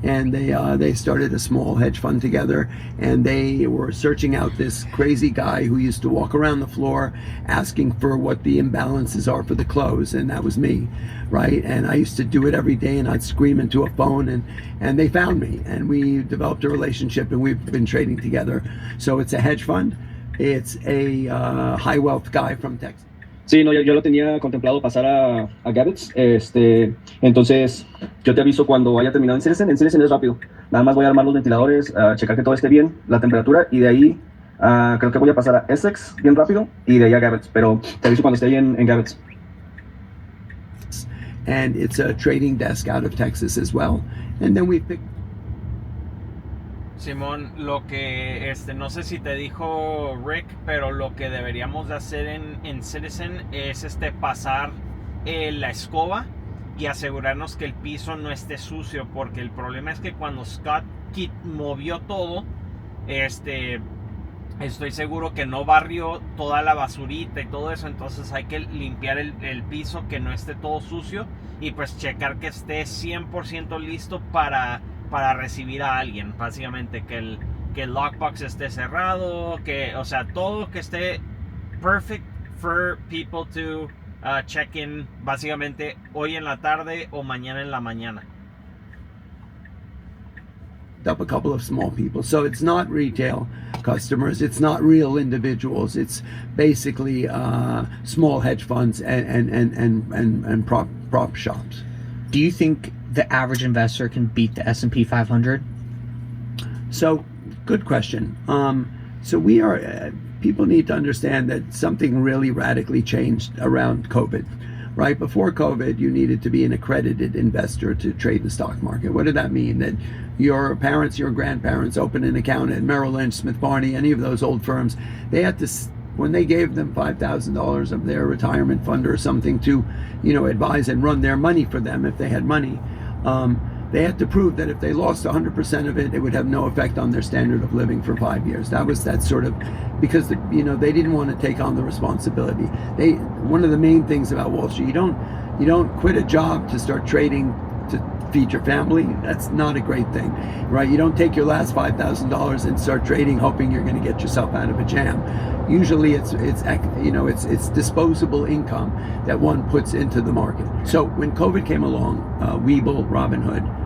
and they started a small hedge fund together, and they were searching out this crazy guy who used to walk around the floor asking for what the imbalances are for the close, and that was me, right? And I used to do it every day, and I'd scream into a phone, and they found me, and we developed a relationship, and we've been trading together. So it's a hedge fund. It's a high wealth guy from Texas. Sí, no, yo lo tenía contemplado pasar a Gabbets, entonces yo te aviso cuando haya terminado en Citizen. En Citizen es rápido, nada más voy a armar los ventiladores, a checar que todo esté bien, la temperatura, y de ahí creo que voy a pasar a Essex bien rápido, y de ahí a Gabbets, pero te aviso cuando esté ahí en Gabbets. And it's a trading desk out of Texas as well, and then we picked. Simón, lo que no sé si te dijo Rick, pero lo que deberíamos de hacer en Citizen es pasar la escoba y asegurarnos que el piso no esté sucio, porque el problema es que cuando Scott movió todo, estoy seguro que no barrió toda la basurita y todo eso, entonces hay que limpiar el piso, que no esté todo sucio, y pues checar que esté 100% listo para recibir a alguien, básicamente que el lockbox esté cerrado, o sea, todo que esté perfect for people to check in, básicamente hoy en la tarde o mañana en la mañana. Up a couple of small people, so it's not retail customers, it's not real individuals, it's basically small hedge funds and prop shops. Do you think the average investor can beat the S&P 500? So, good question. So we are, people need to understand that something really radically changed around COVID, right? Before COVID, you needed to be an accredited investor to trade the stock market. What did that mean? That your parents, your grandparents opened an account at Merrill Lynch, Smith Barney, any of those old firms. They had to, when they gave them $5,000 of their retirement fund or something to, advise and run their money for them if they had money, they had to prove that if they lost 100% of it, it would have no effect on their standard of living for 5 years. That sort of, because they didn't want to take on the responsibility. One of the main things about Wall Street, you don't quit a job to start trading to feed your family. That's not a great thing, right? You don't take your last $5,000 and start trading hoping you're going to get yourself out of a jam. Usually it's disposable income that one puts into the market. So when COVID came along, Webull, Robinhood,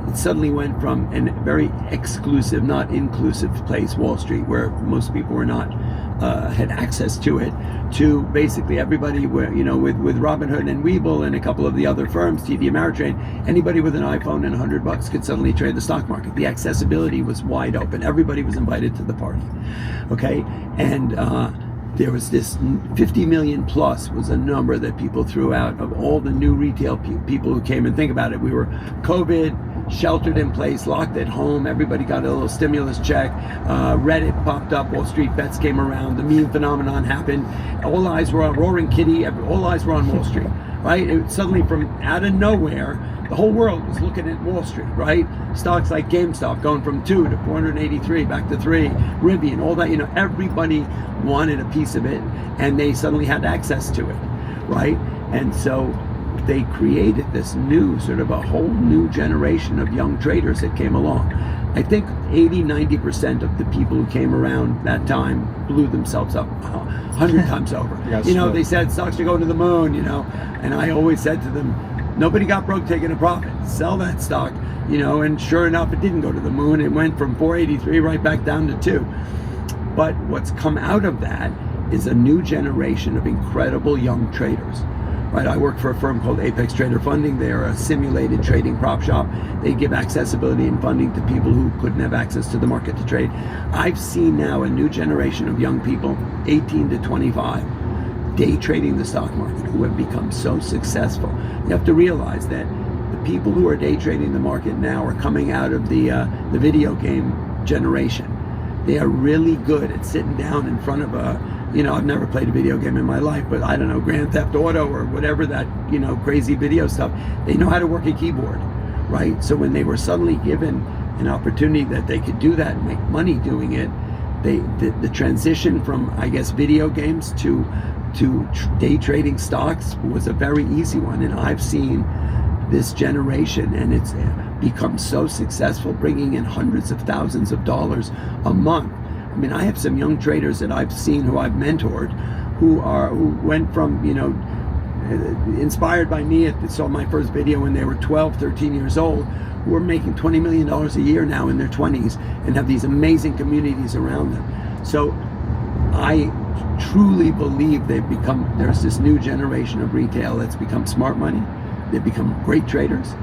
it suddenly went from a very exclusive, not inclusive place, Wall Street, where most people were not had access to it, to basically everybody, where with Robinhood and Webull and a couple of the other firms, TD Ameritrade, anybody with an iPhone and $100 could suddenly trade the stock market. The accessibility was wide open. Everybody was invited to the party. Okay, and there was this 50 million plus was a number that people threw out of all the new retail people who came. And think about it, we were COVID, sheltered in place, locked at home, everybody got a little stimulus check, Reddit popped up, Wall Street Bets came around, the meme phenomenon happened, all eyes were on Roaring Kitty, all eyes were on Wall Street, right? It suddenly from out of nowhere, the whole world was looking at Wall Street, right? Stocks like GameStop going from 2 to 483, back to 3, Rivian, all that, everybody wanted a piece of it, and they suddenly had access to it, right? And so they created this new, sort of a whole new generation of young traders that came along. I think 80-90% of the people who came around that time blew themselves up 100 times over. Yes, they said stocks should go to the moon, and I always said to them, nobody got broke taking a profit. Sell that stock, and sure enough, it didn't go to the moon. It went from 483 right back down to 2. But what's come out of that is a new generation of incredible young traders. Right, I work for a firm called Apex Trader Funding. They're a simulated trading prop shop. They give accessibility and funding to people who couldn't have access to the market to trade. I've seen now a new generation of young people, 18 to 25, day trading the stock market, who have become so successful. You have to realize that the people who are day trading the market now are coming out of the video game generation. They are really good at sitting down in front of I've never played a video game in my life, but I don't know, Grand Theft Auto or whatever that, crazy video stuff. They know how to work a keyboard, right? So when they were suddenly given an opportunity that they could do that and make money doing it, the transition from, I guess, video games to day trading stocks was a very easy one. And I've seen this generation, and it's become so successful, bringing in hundreds of thousands of dollars a month. I mean, I have some young traders that I've seen, who I've mentored, who went from, inspired by me, saw my first video when they were 12, 13 years old, who are making $20 million a year now in their 20s and have these amazing communities around them. So I truly believe there's this new generation of retail that's become smart money. They've become great traders.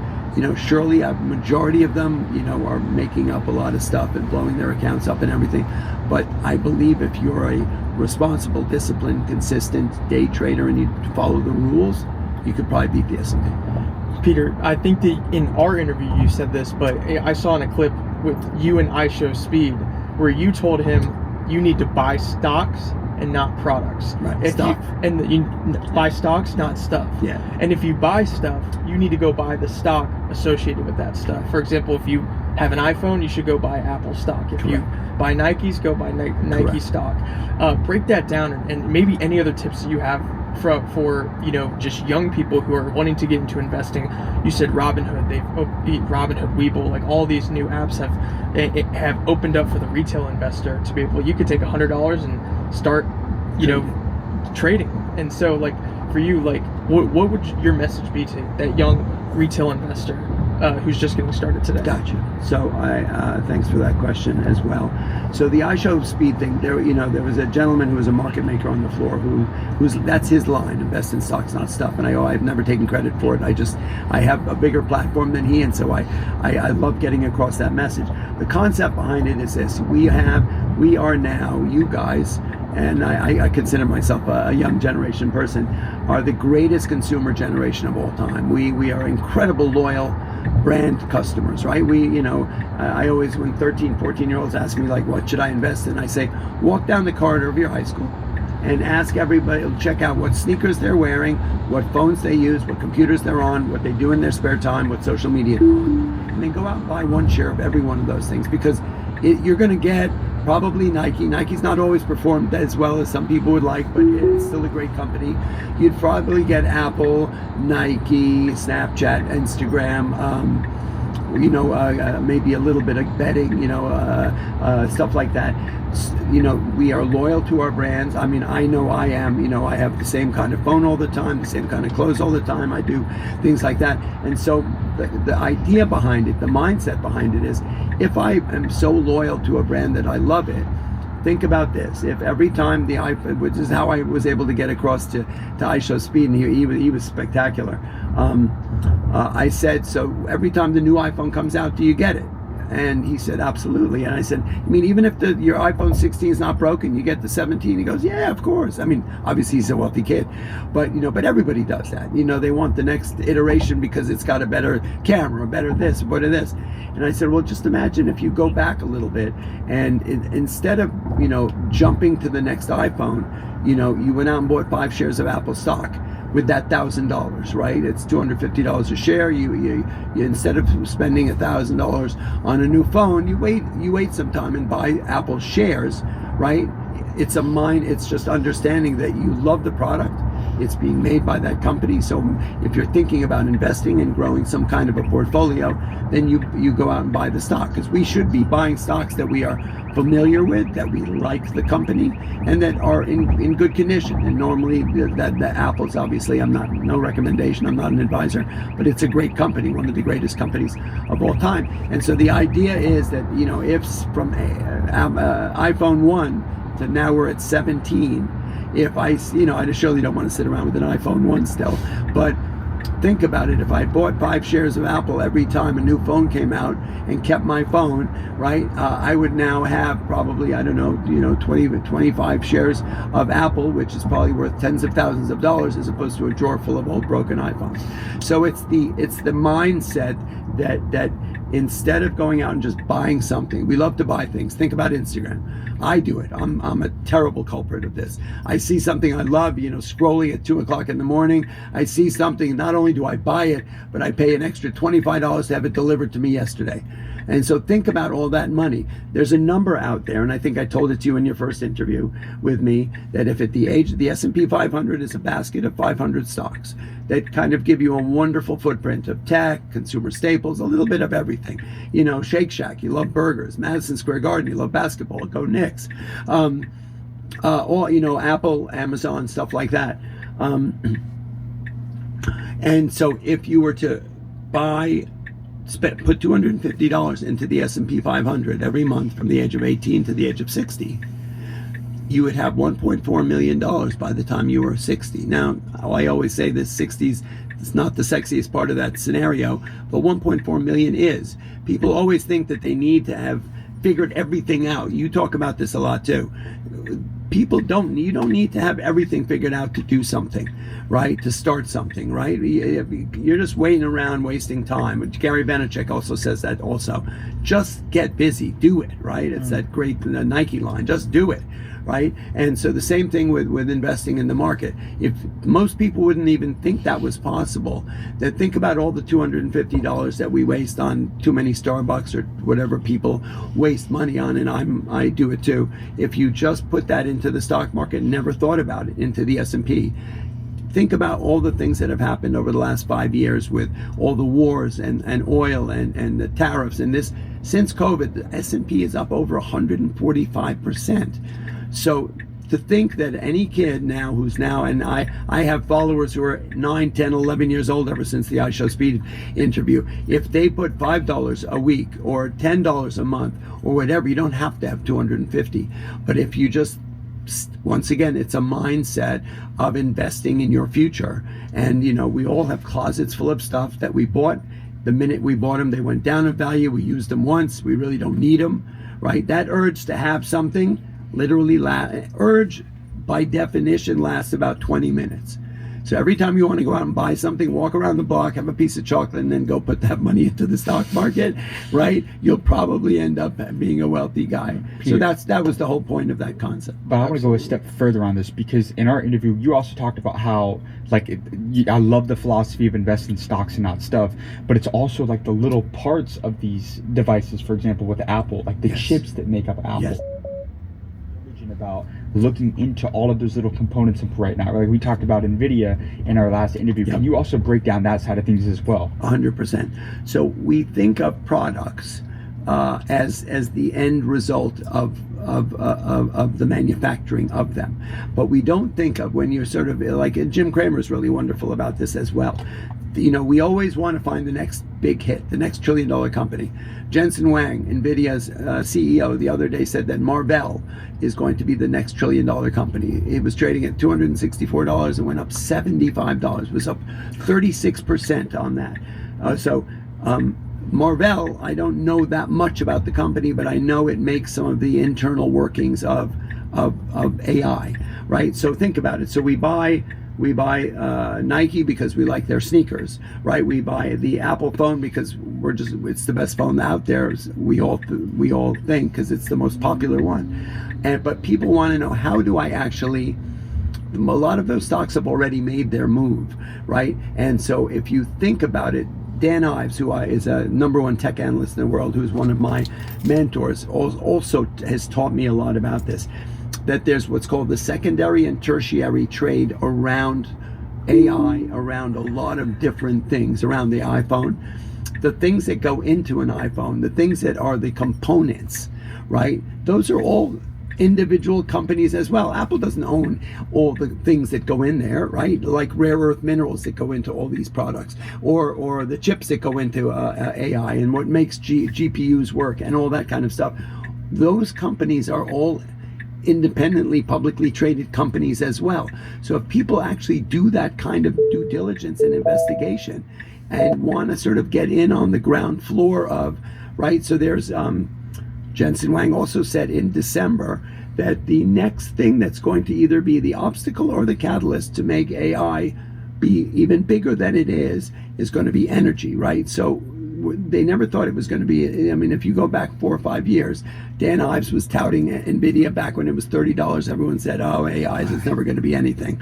Surely a majority of them, are making up a lot of stuff and blowing their accounts up and everything. But I believe if you're a responsible, disciplined, consistent day trader and you follow the rules, you could probably beat the S&P. Peter, I think that in our interview you said this, but I saw in a clip with you and iShowSpeed where you told him you need to buy stocks and not products. Right. Stuff. You buy stocks, not stuff. Yeah. And if you buy stuff, you need to go buy the stock associated with that stuff. For example, if you have an iPhone, you should go buy Apple stock. If you buy Nikes, go buy Nike stock. Break that down, and maybe any other tips that you have for just young people who are wanting to get into investing. You said Robinhood, Robinhood, Webull, like all these new apps have opened up for the retail investor to be able. You could take $100 and start, trading. And so, like for you, like what would your message be to that young retail investor who's just getting started today? Gotcha. So thanks for that question as well. So the iShowSpeed thing, there was a gentleman who was a market maker on the floor who's that's his line, invest in stocks, not stuff. And I've never taken credit for it. I have a bigger platform than he, and so I love getting across that message. The concept behind it is this: we are now, you guys, and I consider myself a young generation person, are the greatest consumer generation of all time. We are incredible loyal brand customers, right? I always, when 13, 14-year-olds ask me, like, what should I invest in? I say, walk down the corridor of your high school and ask everybody, check out what sneakers they're wearing, what phones they use, what computers they're on, what they do in their spare time, what social media they're on. And then go out and buy one share of every one of those things, because you're going to get probably Nike. Nike's not always performed as well as some people would like, but it's still a great company. You'd probably get Apple, Nike, Snapchat, Instagram, maybe a little bit of betting, stuff like that. We are loyal to our brands. I mean, I know I am, I have the same kind of phone all the time, the same kind of clothes all the time. I do things like that. And so the idea behind it, the mindset behind it is, if I am so loyal to a brand that I love it, think about this. If every time the iPhone, which is how I was able to get across to iShowSpeed, and he was spectacular. I said, so every time the new iPhone comes out, do you get it? And he said, absolutely. And I said, even if your iPhone 16 is not broken, you get the 17? He goes, yeah, of course. Obviously he's a wealthy kid, but everybody does that. They want the next iteration because it's got a better camera, better this, better this. And I said, well, just imagine if you go back a little bit and instead of, jumping to the next iPhone, you went out and bought 5 shares of Apple stock with that $1,000, right? It's $250 a share. You instead of spending $1,000 on a new phone, you wait some time and buy Apple shares, right? It's just understanding that you love the product. It's being made by that company. So if you're thinking about investing and growing some kind of a portfolio, then you go out and buy the stock, because we should be buying stocks that we are familiar with, that we like the company, and that are in good condition. And normally the Apple's, obviously, no recommendation, I'm not an advisor, but it's a great company, one of the greatest companies of all time. And so the idea is that, if from iPhone 1 to now we're at 17, if I surely don't want to sit around with an iPhone 1 still, but think about it. If I bought 5 shares of Apple every time a new phone came out and kept my phone, right, I would now have probably, 20 to 25 shares of Apple, which is probably worth tens of thousands of dollars, as opposed to a drawer full of old broken iPhones. So it's the mindset that instead of going out and just buying something, we love to buy things. Think about Instagram. I do it. I'm a terrible culprit of this. I see something I love, scrolling at 2 o'clock in the morning. I see something, not only do I buy it, but I pay an extra $25 to have it delivered to me yesterday. And so think about all that money. There's a number out there, and I think I told it to you in your first interview with me, that if at the age of the S&P 500 is a basket of 500 stocks that kind of give you a wonderful footprint of tech, consumer staples, a little bit of everything. You know, Shake Shack, you love burgers. Madison Square Garden, you love basketball. Go Knicks. All, you know, Apple, Amazon, stuff like that. And so if you were to put $250 into the S&P 500 every month from the age of 18 to the age of 60, you would have $1.4 million by the time you were 60. Now, I always say this, 60s is not the sexiest part of that scenario, but 1.4 million is. People always think that they need to have figured everything out. You talk about this a lot too. You don't need to have everything figured out to do something, right? To start something, right? You're just waiting around, wasting time. Gary Vaynerchuk also says that also. Just get busy, do it, right? It's that great Nike line, just do it, right? And so the same thing with investing in the market. If most people wouldn't even think that was possible, then think about all the $250 that we waste on too many Starbucks or whatever people waste money on, and I do it too. If you just put that into the stock market, never thought about it, into the S&P, think about all the things that have happened over the last 5 years with all the wars and oil and the tariffs and this. Since COVID, the S&P is up over 145%. So to think that any kid now who's now, and I have followers who are 9, 10, 11 years old ever since the iShowSpeed interview, if they put $5 a week or $10 a month or whatever, you don't have to have 250. But if you just, once again, it's a mindset of investing in your future. And, you know, we all have closets full of stuff that we bought. The minute we bought them, they went down in value. We used them once. We really don't need them, right? That urge to have something literally urge by definition lasts about 20 minutes. So every time you want to go out and buy something, walk around the block, have a piece of chocolate, and then go put that money into the stock market, right? You'll probably end up being a wealthy guy. Peter, So that was the whole point of that concept. But I want to go a step further on this, because in our interview, you also talked about how, like, I love the philosophy of investing in stocks and not stuff, but it's also like the little parts of these devices, for example, with Apple, like the chips that make up Apple. Yes. About looking into all of those little components right now. Like we talked about NVIDIA in our last interview. Can you also break down that side of things as well? 100%. So we think of products as the end result of the manufacturing of them, but we don't think of, when you're sort of like, and Jim Cramer is really wonderful about this as well. You know, we always want to find the next big hit, the next $1 trillion company. Jensen Huang, NVIDIA's CEO, the other day said that Marvell is going to be the next $1 trillion company. It was trading at $264 and went up $75. It was up 36% on that. Marvell, I don't know that much about the company, but I know it makes some of the internal workings of AI, right? So think about it. So we buy Nike because we like their sneakers, right? We buy the Apple phone because it's the best phone out there. We all think, because it's the most popular one. But people want to know, how do I actually? A lot of those stocks have already made their move, right? And so if you think about it, Dan Ives, who is a #1 tech analyst in the world, who's one of my mentors, also has taught me a lot about this. That there's what's called the secondary and tertiary trade around AI, around a lot of different things, around the iPhone. The things that go into an iPhone, the things that are the components, right? Those are all individual companies as well. Apple doesn't own all the things that go in there, right? Like rare earth minerals that go into all these products, or the chips that go into AI and what makes GPUs work and all that kind of stuff. Those companies are all independently publicly traded companies as well. So if people actually do that kind of due diligence and investigation and want to sort of get in on the ground floor of, right? So there's Jensen Huang also said in December that the next thing that's going to either be the obstacle or the catalyst to make AI be even bigger than it is going to be energy, right? So they never thought it was going to be, I mean, if you go back 4 or 5 years, Dan Ives was touting NVIDIA back when it was $30. Everyone said, oh, AI is never going to be anything.